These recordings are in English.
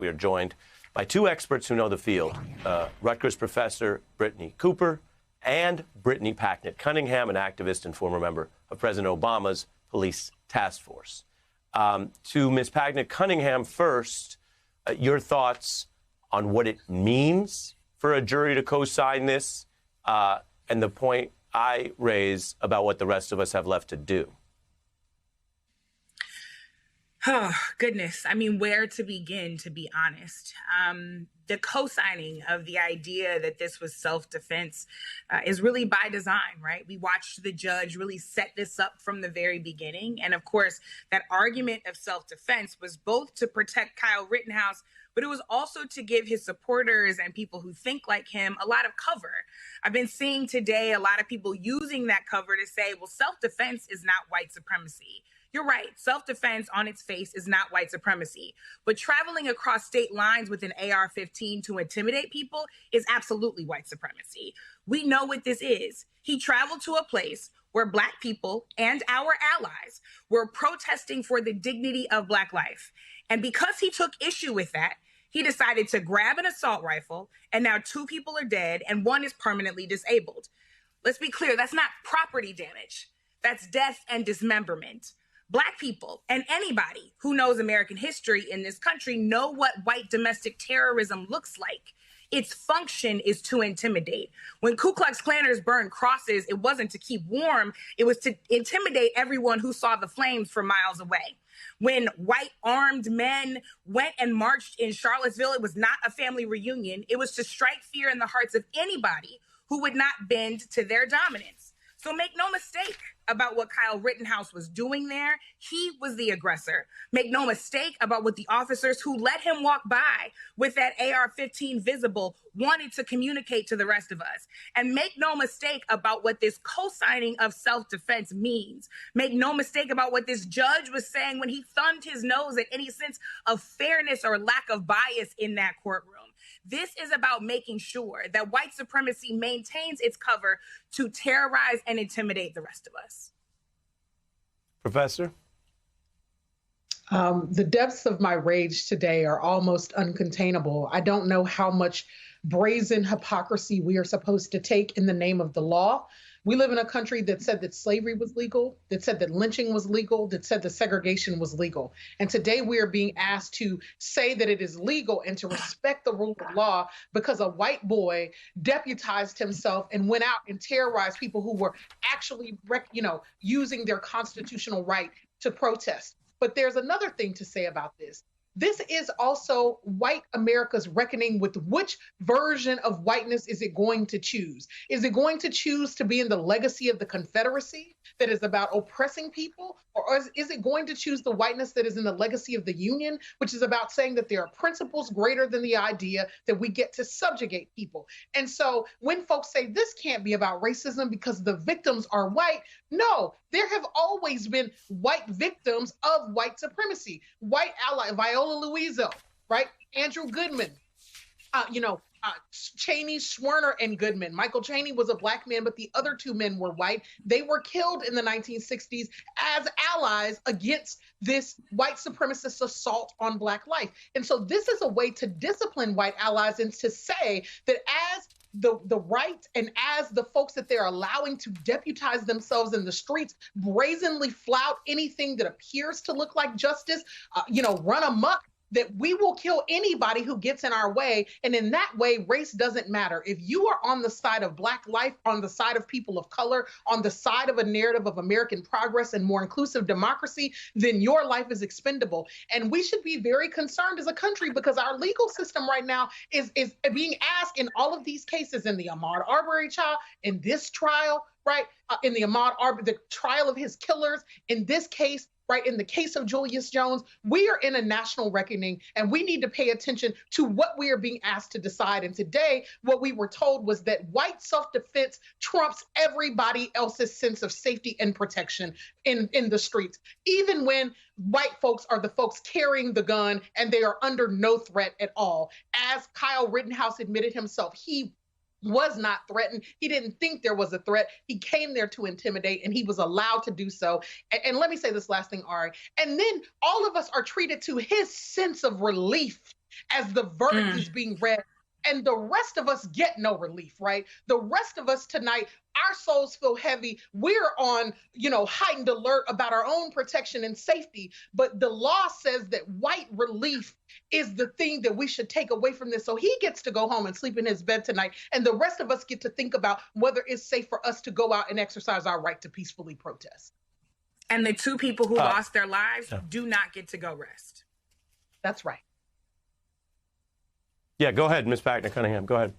We are joined by two experts who know the field, Rutgers professor Brittany Cooper and Brittany Packnett Cunningham, an activist and former member of President Obama's police task force. To Ms. Packnett Cunningham first, your thoughts on what it means for a jury to co-sign this and the point I raise about what the rest of us have left to do. Oh, goodness. I mean, where to begin, to be honest. The co-signing of the idea that this was self-defense is really by design, right? We watched the judge really set this up from the very beginning. And of course, that argument of self-defense was both to protect Kyle Rittenhouse, but it was also to give his supporters and people who think like him a lot of cover. I've been seeing today a lot of people using that cover to say, well, self-defense is not white supremacy. You're right. Self-defense on its face is not white supremacy. But traveling across state lines with an AR-15 to intimidate people is absolutely white supremacy. We know what this is. He traveled to a place where Black people and our allies were protesting for the dignity of Black life. And because he took issue with that, he decided to grab an assault rifle, and now 2 people are dead and 1 is permanently disabled. Let's be clear, that's not property damage. That's death and dismemberment. Black people and anybody who knows American history in this country know what white domestic terrorism looks like. Its function is to intimidate. When Ku Klux Klanners burned crosses, it wasn't to keep warm. It was to intimidate everyone who saw the flames from miles away. When white armed men went and marched in Charlottesville, it was not a family reunion. It was to strike fear in the hearts of anybody who would not bend to their dominance. So make no mistake about what Kyle Rittenhouse was doing there. He was the aggressor. Make no mistake about what the officers who let him walk by with that AR-15 visible wanted to communicate to the rest of us. And make no mistake about what this co-signing of self-defense means. Make no mistake about what this judge was saying when he thumbed his nose at any sense of fairness or lack of bias in that courtroom. This is about making sure that white supremacy maintains its cover to terrorize and intimidate the rest of us. Professor? The depths of my rage today are almost uncontainable. I don't know how much brazen hypocrisy we are supposed to take in the name of the law. We live in a country that said that slavery was legal, that said that lynching was legal, that said that segregation was legal. And today we are being asked to say that it is legal and to respect the rule of law because a white boy deputized himself and went out and terrorized people who were actually, using their constitutional right to protest. But there's another thing to say about this. This is also white America's reckoning with which version of whiteness is it going to choose? Is it going to choose to be in the legacy of the Confederacy that is about oppressing people? Or is it going to choose the whiteness that is in the legacy of the Union, which is about saying that there are principles greater than the idea that we get to subjugate people? And so when folks say this can't be about racism because the victims are white, no, there have always been white victims of white supremacy. White ally, Viola Liuzzo, right? Andrew Goodman, Cheney, Schwerner, and Goodman. Michael Cheney was a Black man, but the other 2 men were white. They were killed in the 1960s as allies against this white supremacist assault on Black life. And so this is a way to discipline white allies and to say that as the right and as the folks that they're allowing to deputize themselves in the streets brazenly flout anything that appears to look like justice, run amok, that we will kill anybody who gets in our way. And in that way, race doesn't matter. If you are on the side of Black life, on the side of people of color, on the side of a narrative of American progress and more inclusive democracy, then your life is expendable. And we should be very concerned as a country because our legal system right now is being asked in all of these cases, in the Ahmaud Arbery trial, in this trial, right, in the Ahmaud Arbery, the trial of his killers, in this case, right, in the case of Julius Jones, we are in a national reckoning and we need to pay attention to what we are being asked to decide. And today, what we were told was that white self-defense trumps everybody else's sense of safety and protection in the streets, even when white folks are the folks carrying the gun and they are under no threat at all. As Kyle Rittenhouse admitted himself, he was not threatened. He didn't think there was a threat. He came there to intimidate, and he was allowed to do so. And let me say this last thing, Ari. And then all of us are treated to his sense of relief as the verdict is being read. And the rest of us get no relief, right? The rest of us tonight, our souls feel heavy. We're on, heightened alert about our own protection and safety. But the law says that white relief is the thing that we should take away from this. So he gets to go home and sleep in his bed tonight. And the rest of us get to think about whether it's safe for us to go out and exercise our right to peacefully protest. And the two people who lost their lives do not get to go rest. That's right. Yeah, go ahead, Ms. Packnett, Cunningham. Go ahead.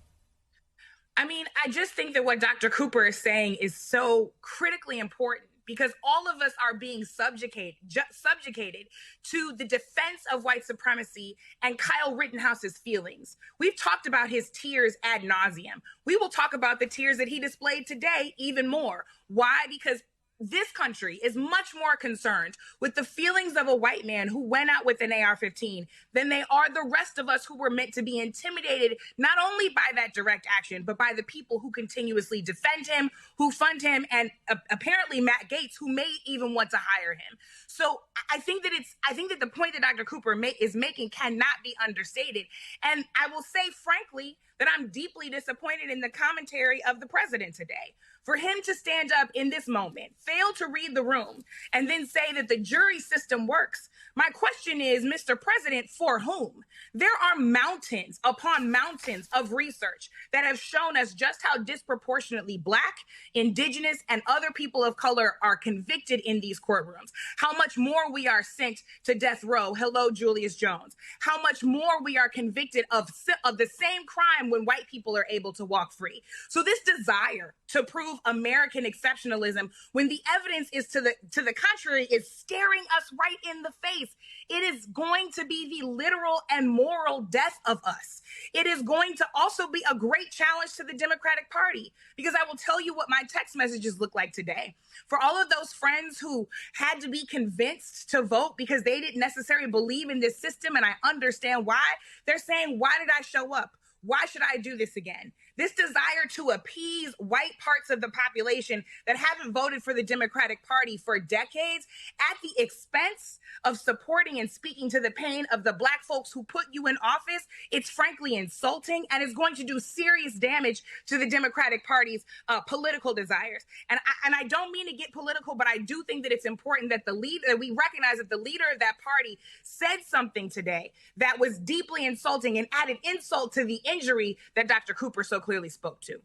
I mean, I just think that what Dr. Cooper is saying is so critically important because all of us are being subjugated to the defense of white supremacy and Kyle Rittenhouse's feelings. We've talked about his tears ad nauseum. We will talk about the tears that he displayed today even more. Why? Because this country is much more concerned with the feelings of a white man who went out with an AR-15 than they are the rest of us who were meant to be intimidated, not only by that direct action, but by the people who continuously defend him, who fund him, and apparently Matt Gaetz, who may even want to hire him. So I think that the point that Dr. Cooper is making cannot be understated. And I will say, frankly, that I'm deeply disappointed in the commentary of the president today. For him to stand up in this moment, fail to read the room, and then say that the jury system works. My question is, Mr. President, for whom? There are mountains upon mountains of research that have shown us just how disproportionately Black, Indigenous, and other people of color are convicted in these courtrooms. How much more we are sent to death row. Hello, Julius Jones. How much more we are convicted of the same crime when white people are able to walk free. So this desire to prove American exceptionalism when the evidence is to the contrary is staring us right in the face. It is going to be the literal and moral death of us. It is going to also be a great challenge to the Democratic Party, because I will tell you what my text messages look like today. For all of those friends who had to be convinced to vote because they didn't necessarily believe in this system, and I understand why, they're saying, why did I show up? Why should I do this again? This desire to appease white parts of the population that haven't voted for the Democratic Party for decades at the expense of supporting and speaking to the pain of the Black folks who put you in office, it's frankly insulting and is going to do serious damage to the Democratic Party's political desires. And I don't mean to get political, but I do think that it's important that we recognize that the leader of that party said something today that was deeply insulting and added insult to the injury that Dr. Cooper so clearly spoke to.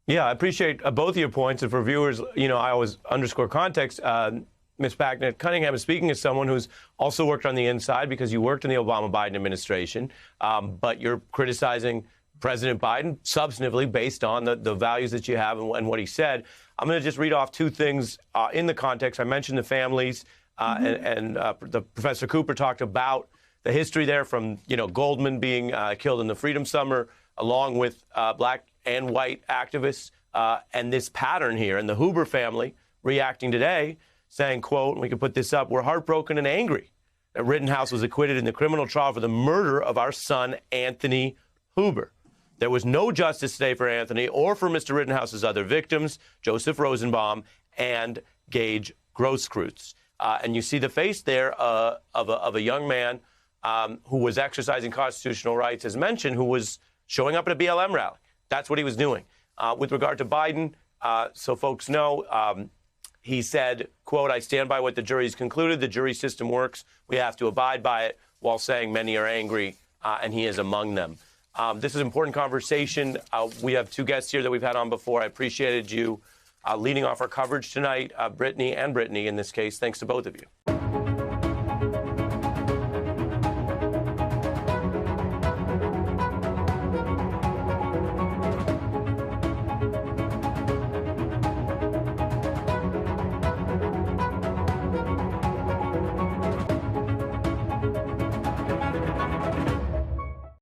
Yeah, I appreciate both of your points. And for viewers, I always underscore context. Ms. Packnett, Cunningham is speaking as someone who's also worked on the inside because you worked in the Obama-Biden administration, but you're criticizing President Biden substantively based on the values that you have and what he said. I'm going to just read off two things in the context. I mentioned the families, and the Professor Cooper talked about the history there from, Goldman being killed in the Freedom Summer, along with Black and white activists, and this pattern here. And the Huber family reacting today, saying, quote, and we can put this up, "We're heartbroken and angry that Rittenhouse was acquitted in the criminal trial for the murder of our son, Anthony Huber. There was no justice today for Anthony or for Mr. Rittenhouse's other victims, Joseph Rosenbaum and Gage Grosskreutz." And you see the face there of a young man who was exercising constitutional rights, as mentioned, who was showing up at a BLM rally. That's what he was doing. With regard to Biden, so folks know, he said, quote, "I stand by what the jury's concluded. The jury system works. We have to abide by it," while saying many are angry, and he is among them. This is an important conversation. We have two guests here that we've had on before. I appreciated you leading off our coverage tonight, Brittany and Brittany in this case. Thanks to both of you.